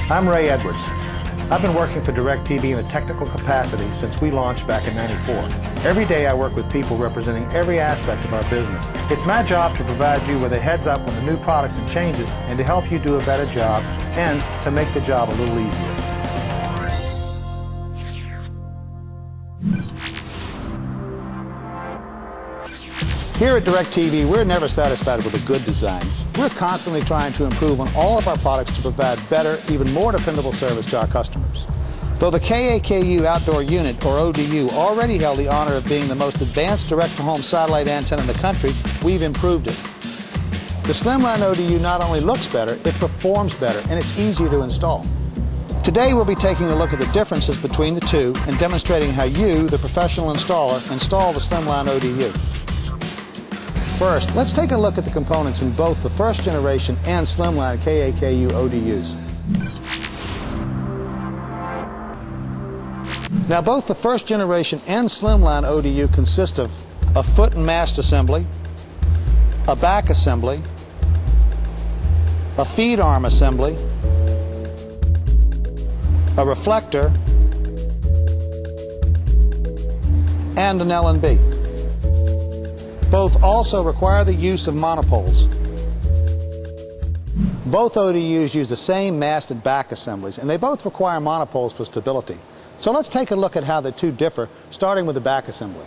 I'm Ray Edwards. I've been working for DirecTV in a technical capacity since we launched back in '94. Every day I work with people representing every aspect of our business. It's my job to provide you with a heads up on the new products and changes and to help you do a better job and to make the job a little easier. Here at DirecTV, we're never satisfied with a good design. We're constantly trying to improve on all of our products to provide better, even more dependable service to our customers. Though the KAKU Outdoor Unit, or ODU, already held the honor of being the most advanced direct-to-home satellite antenna in the country, we've improved it. The Slimline ODU not only looks better, it performs better, and it's easier to install. Today we'll be taking a look at the differences between the two and demonstrating how you, the professional installer, install the Slimline ODU. First, let's take a look at the components in both the first generation and Slimline KAKU ODUs. Now, both the first generation and Slimline ODU consist of a foot and mast assembly, a back assembly, a feed arm assembly, a reflector, and an L&B. Both also require the use of monopoles. Both ODUs use the same masted back assemblies, and they both require monopoles for stability. So let's take a look at how the two differ, starting with the back assembly.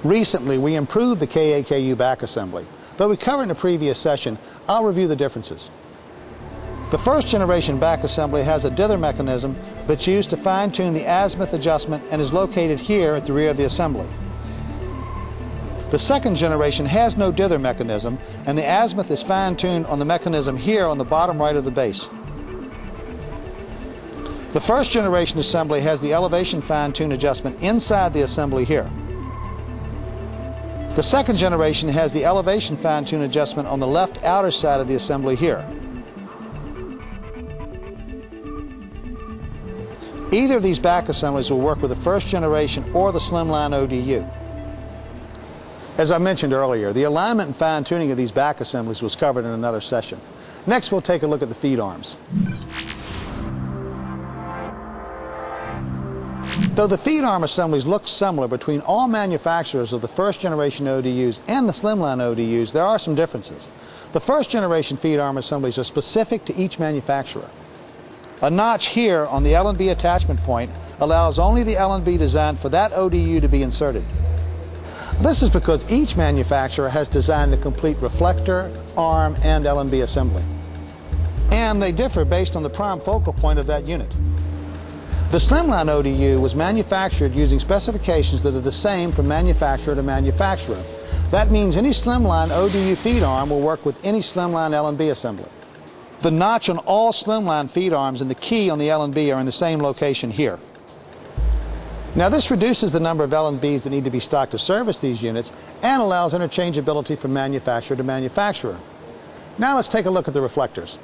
Recently, we improved the KAKU back assembly. Though we covered in a previous session, I'll review the differences. The first generation back assembly has a dither mechanism that's used to fine-tune the azimuth adjustment and is located here at the rear of the assembly. The second generation has no dither mechanism, and the azimuth is fine-tuned on the mechanism here on the bottom right of the base. The first generation assembly has the elevation fine-tune adjustment inside the assembly here. The second generation has the elevation fine-tune adjustment on the left outer side of the assembly here. Either of these back assemblies will work with the first generation or the Slimline ODU. As I mentioned earlier, the alignment and fine-tuning of these back assemblies was covered in another session. Next, we'll take a look at the feed arms. Though the feed arm assemblies look similar between all manufacturers of the first generation ODUs and the Slimline ODUs, there are some differences. The first generation feed arm assemblies are specific to each manufacturer. A notch here on the L&B attachment point allows only the L&B designed for that ODU to be inserted. This is because each manufacturer has designed the complete reflector, arm, and L&B assembly. And they differ based on the prime focal point of that unit. The Slimline ODU was manufactured using specifications that are the same from manufacturer to manufacturer. That means any Slimline ODU feed arm will work with any Slimline L&B assembly. The notch on all Slimline feed arms and the key on the L&B are in the same location here. Now, this reduces the number of L&Bs that need to be stocked to service these units and allows interchangeability from manufacturer to manufacturer. Now let's take a look at the reflectors.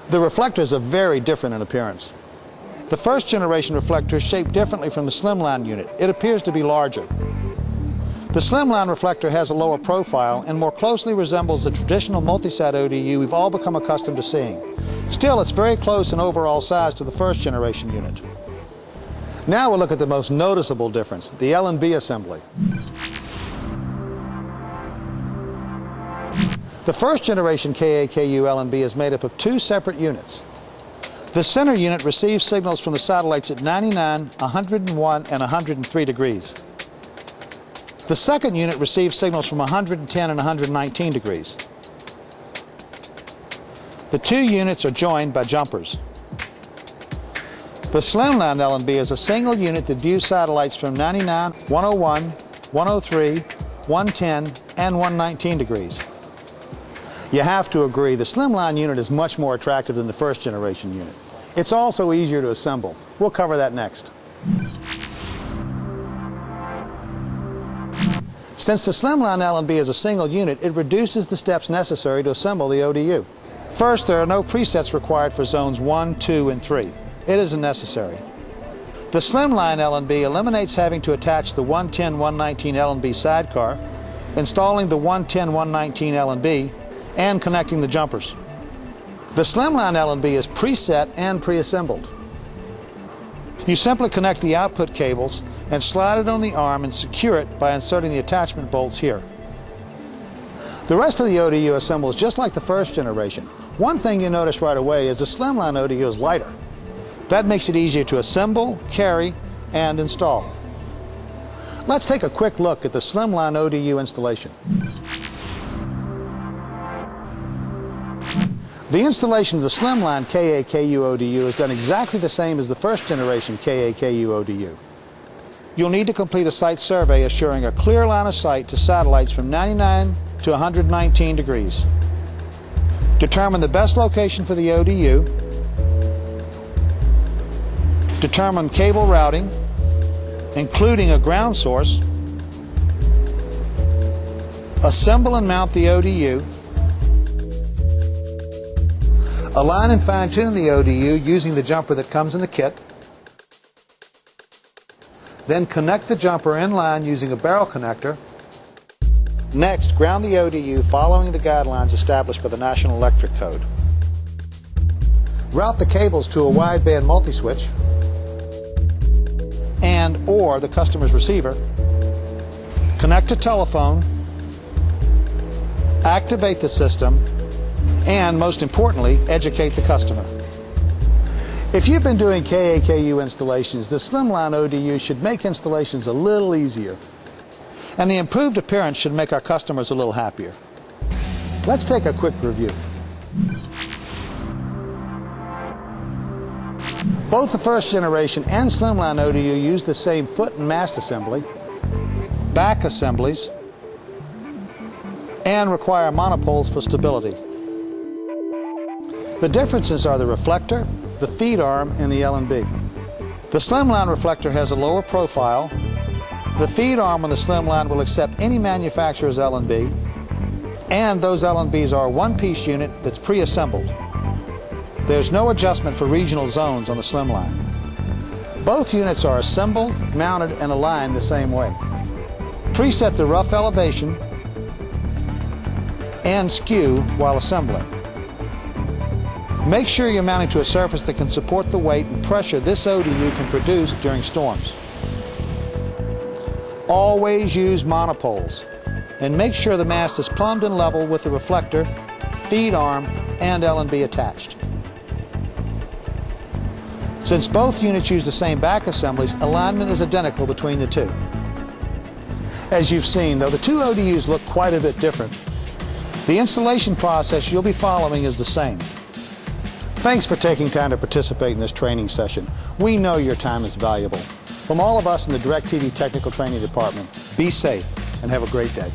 The reflectors are very different in appearance. The first generation reflector is shaped differently from the Slimline unit. It appears to be larger. The Slimline reflector has a lower profile and more closely resembles the traditional multi-sat ODU we've all become accustomed to seeing. Still, it's very close in overall size to the first generation unit. Now we'll look at the most noticeable difference, the L&B assembly. The first generation KAKU L&B is made up of two separate units. The center unit receives signals from the satellites at 99, 101, and 103 degrees. The second unit receives signals from 110 and 119 degrees. The two units are joined by jumpers. The Slimline L&B is a single unit that views satellites from 99, 101, 103, 110, and 119 degrees. You have to agree, the Slimline unit is much more attractive than the first generation unit. It's also easier to assemble. We'll cover that next. Since the Slimline L&B is a single unit, it reduces the steps necessary to assemble the ODU. First, there are no presets required for zones 1, 2, and 3. It isn't necessary. The slimline L&B eliminates having to attach the 110-119 L&B sidecar, installing the 110-119 L&B, and connecting the jumpers. The slimline L&B is preset and pre-assembled. You simply connect the output cables and slide it on the arm and secure it by inserting the attachment bolts here. The rest of the ODU assembles just like the first generation. One thing you notice right away is the slimline ODU is lighter. That makes it easier to assemble, carry, and install. Let's take a quick look at the slimline ODU installation. The installation of the slimline KA-KU ODU is done exactly the same as the first generation KA-KU ODU. You'll need to complete a site survey assuring a clear line of sight to satellites from 99 to 119 degrees. Determine the best location for the ODU. Determine cable routing, including a ground source. Assemble and mount the ODU. Align and fine-tune the ODU using the jumper that comes in the kit. Then connect the jumper in line using a barrel connector. Next, ground the ODU following the guidelines established by the National Electric Code. Route the cables to a wideband multi-switch and/or the customer's receiver. Connect a telephone. Activate the system. And, most importantly, educate the customer. If you've been doing KA-KU installations, the slimline ODU should make installations a little easier. And the improved appearance should make our customers a little happier. Let's take a quick review. Both the first generation and slimline ODU use the same foot and mast assembly, back assemblies, and require monopoles for stability. The differences are the reflector, the feed arm, and the L&B. The slimline reflector has a lower profile. The feed arm on the slimline will accept any manufacturer's L&B, and those L&Bs are a one-piece unit that's pre-assembled. There's no adjustment for regional zones on the slimline. Both units are assembled, mounted, and aligned the same way. Preset the rough elevation and skew while assembling. Make sure you're mounting to a surface that can support the weight and pressure this ODU can produce during storms. Always use monopoles, and make sure the mast is plumbed and level with the reflector, feed arm, and L&B attached. Since both units use the same back assemblies, alignment is identical between the two. As you've seen, though the two ODUs look quite a bit different, the installation process you'll be following is the same. Thanks for taking time to participate in this training session. We know your time is valuable. From all of us in the DirecTV Technical Training Department, be safe and have a great day.